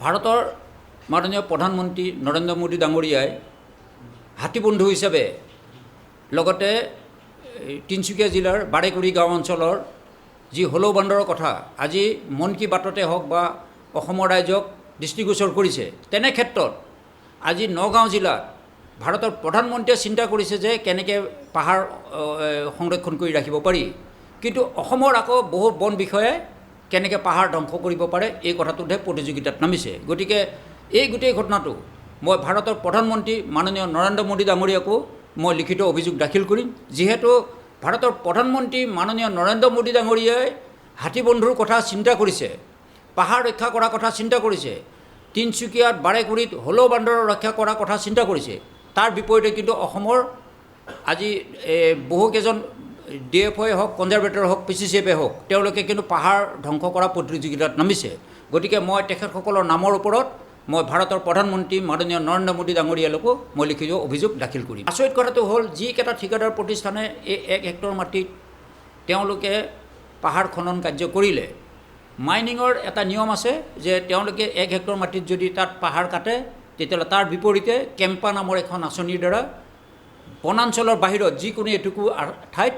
ভাৰতৰ মাননীয় প্ৰধানমন্ত্ৰী নৰেন্দ্ৰ মোদী ডাঙৰীয়াই হাতীবন্ধু হিচাপে লগতে তিনিচুকীয়া জিলাৰ বাৰেকুৰি গাঁও অঞ্চলৰ যি হলৌ বান্দৰৰ কথা আজি মন কী বাততে হওক বা অসমৰ ৰাইজক দৃষ্টিগোচৰ কৰিছে। তেনে ক্ষেত্ৰত আজি নগাঁও জিলাত ভাৰতৰ প্ৰধানমন্ত্ৰীয়ে চিন্তা কৰিছে যে কেনেকৈ পাহাৰ সংৰক্ষণ কৰি ৰাখিব পাৰি, কিন্তু অসমৰ আকৌ বহু বন বিষয়াই কেনেকৈ পাহাৰ ধ্বংস কৰিব পাৰে এই কথাটোতহে প্ৰতিযোগিতাত নামিছে। গতিকে এই গোটেই ঘটনাটো মই ভাৰতৰ প্ৰধানমন্ত্ৰী মাননীয় নৰেন্দ্ৰ মোদী ডাঙৰীয়াকো মই লিখিত অভিযোগ দাখিল কৰিম, যিহেতু ভাৰতৰ প্ৰধানমন্ত্ৰী মাননীয় নৰেন্দ্ৰ মোদী ডাঙৰীয়াই হাতীবন্ধুৰ কথা চিন্তা কৰিছে, পাহাৰ ৰক্ষা কৰাৰ কথা চিন্তা কৰিছে, তিনিচুকীয়াত বাৰেকুৰিত হলৌ বান্দৰ ৰক্ষা কৰাৰ কথা চিন্তা কৰিছে। তাৰ বিপৰীতে কিন্তু অসমৰ আজি বহুকেইজন DFOই হওক, কনজাৰভেটৰ হওক, PCCFে হওক, তেওঁলোকে কিন্তু পাহাৰ ধ্বংস কৰা প্ৰতিযোগিতাত নামিছে। গতিকে মই তেখেতসকলৰ নামৰ ওপৰত মই ভাৰতৰ প্ৰধানমন্ত্ৰী মাননীয় নৰেন্দ্ৰ মোদী ডাঙৰীয়ালৈকো মই লিখিত অভিযোগ দাখিল কৰিম। আচৰিত কথাটো হ'ল, যিকেইটা ঠিকাদাৰ প্ৰতিষ্ঠানে এই 1 হেক্টৰ মাটিত তেওঁলোকে পাহাৰ খনন কাৰ্য কৰিলে, মাইনিঙৰ এটা নিয়ম আছে যে তেওঁলোকে 1 হেক্টৰ মাটিত যদি তাত পাহাৰ কাটে তেতিয়াহ'লে তাৰ বিপৰীতে কেম্পা নামৰ এখন আঁচনিৰ দ্বাৰা বনাঞ্চলৰ বাহিৰত যিকোনো এটুকু ঠাইত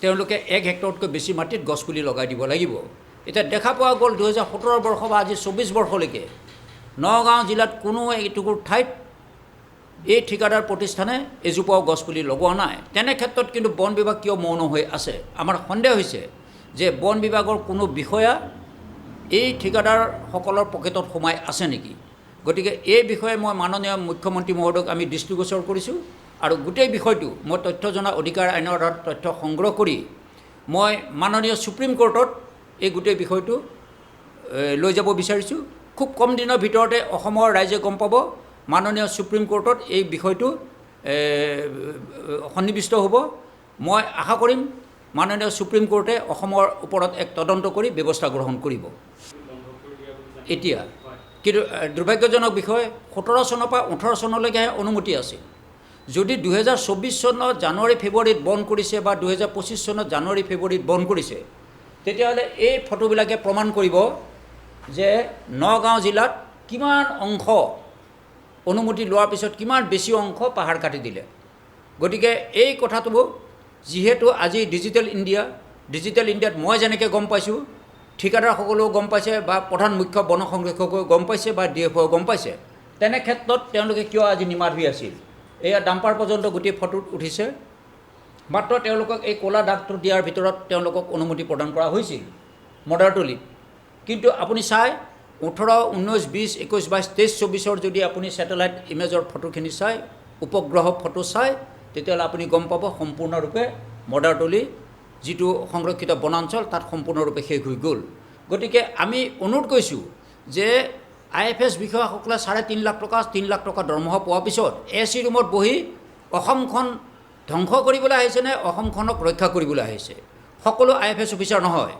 তেওঁলোকে 1 হেক্টৰতকৈ বেছি মাটিত গছপুলি লগাই দিব লাগিব। এতিয়া দেখা পোৱা গ'ল 2017 বৰ্ষ বা আজি 24 বৰ্ষলৈকে নগাঁও জিলাত কোনো এটুকুৰ ঠাইত এই ঠিকাদাৰ প্ৰতিষ্ঠানে এজোপাও গছপুলি লগোৱা নাই। তেনে ক্ষেত্ৰত কিন্তু বন বিভাগ কিয় মৌন হৈ আছে? আমাৰ সন্দেহ হৈছে যে বন বিভাগৰ কোনো বিষয়া এই ঠিকাদাৰসকলৰ পকেটত সোমাই আছে নেকি। গতিকে এই বিষয়ে মই মাননীয় মুখ্যমন্ত্ৰী মহোদয়ক আমি দৃষ্টিগোচৰ কৰিছোঁ আৰু গোটেই বিষয়টো মই তথ্য জনা অধিকাৰ আইনৰ আধাৰত তথ্য সংগ্ৰহ কৰি মই মাননীয় সুপ্ৰিম কোৰ্টত এই গোটেই বিষয়টো লৈ যাব বিচাৰিছোঁ। খুব কম দিনৰ ভিতৰতে অসমৰ ৰাইজে গম পাব, মাননীয় সুপ্ৰিম কোৰ্টত এই বিষয়টো সন্নিৱিষ্ট হ'ব। মই আশা কৰিম মাননীয় সুপ্ৰিম কোৰ্টে অসমৰ ওপৰত এক তদন্ত কৰি ব্যৱস্থা গ্ৰহণ কৰিব। এতিয়া কিন্তু দুৰ্ভাগ্যজনক বিষয়, 17 চনৰ পৰা 18 চনলৈকেহে অনুমতি আছিল। যদি 2024 চনৰ জানুৱাৰী ফেব্ৰুৱাৰীত বন্ধ কৰিছে বা 2025 চনত জানুৱাৰী ফেব্ৰুৱাৰীত বন্ধ কৰিছে, তেতিয়াহ'লে এই ফটোবিলাকে প্ৰমাণ কৰিব যে নগাঁও জিলাত কিমান অংশ অনুমতি লোৱাৰ পিছত কিমান বেছি অংশ পাহাৰ কাটি দিলে। গতিকে এই কথাটো যিহেতু আজি ডিজিটেল ইণ্ডিয়াত মই যেনেকৈ গম পাইছোঁ, ঠিকাদাৰসকলেও গম পাইছে বা প্ৰধান মুখ্য বন সংৰক্ষকেও গম পাইছে বা DFOও গম পাইছে, তেনে ক্ষেত্ৰত তেওঁলোকে কিয় আজি নিমাত হৈ আছিল? এয়া ডাম্পাৰ পৰ্যন্ত গোটেই ফটোত উঠিছে। মাত্ৰ তেওঁলোকক এই ক'লা দাগটো দিয়াৰ ভিতৰত তেওঁলোকক অনুমতি প্ৰদান কৰা হৈছিল মদাৰতলিত। কিন্তু আপুনি চাই 18, 19, 20, 21, 22, 23, 24 যদি আপুনি ছেটেলাইট ইমেজৰ ফটোখিনি চাই, উপগ্ৰহ ফটো চাই, তেতিয়াহ'লে আপুনি গম পাব সম্পূৰ্ণৰূপে মদাৰতলি যিটো সংৰক্ষিত বনাঞ্চল তাত সম্পূৰ্ণৰূপে শেষ হৈ গ'ল। গতিকে আমি অনুৰোধ কৰিছোঁ যে IFS বিষয়াসকলে 3.5 লাখ টকা 3 লাখ টকা দৰমহা পোৱাৰ পিছত AC ৰুমত বহি অসমখন ধ্বংস কৰিবলৈ আহিছে নে অসমখনক ৰক্ষা কৰিবলৈ আহিছে? সকলো IFS অফিচাৰ নহয়।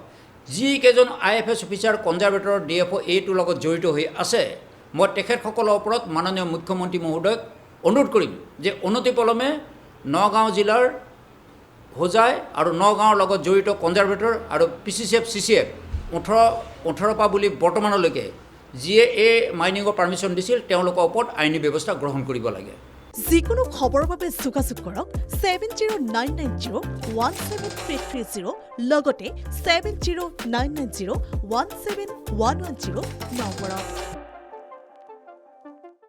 যিকেইজন IFS অফিচাৰ, কনজাৰভেটৰ, DFO এইটোৰ লগত জড়িত হৈ আছে, মই তেখেতসকলৰ ওপৰত মাননীয় মুখ্যমন্ত্ৰী মহোদয়ক অনুৰোধ কৰিম যে অনতিপলমে নগাঁও জিলাৰ হোজাই আৰু নগাঁৱৰ লগত জড়িত কনজাৰভেটৰ আৰু PCCF, CCF 18 পৰা বুলি বৰ্তমানলৈকে যিয়ে এই মাইনিঙৰ পাৰ্মিশ্যন দিছিল তেওঁলোকৰ ওপৰত আইনী ব্যৱস্থা গ্ৰহণ কৰিব লাগে। যিকোনো খবৰৰ বাবে যোগাযোগ কৰক 7099017330 লগতে 7099017110 নম্বৰত।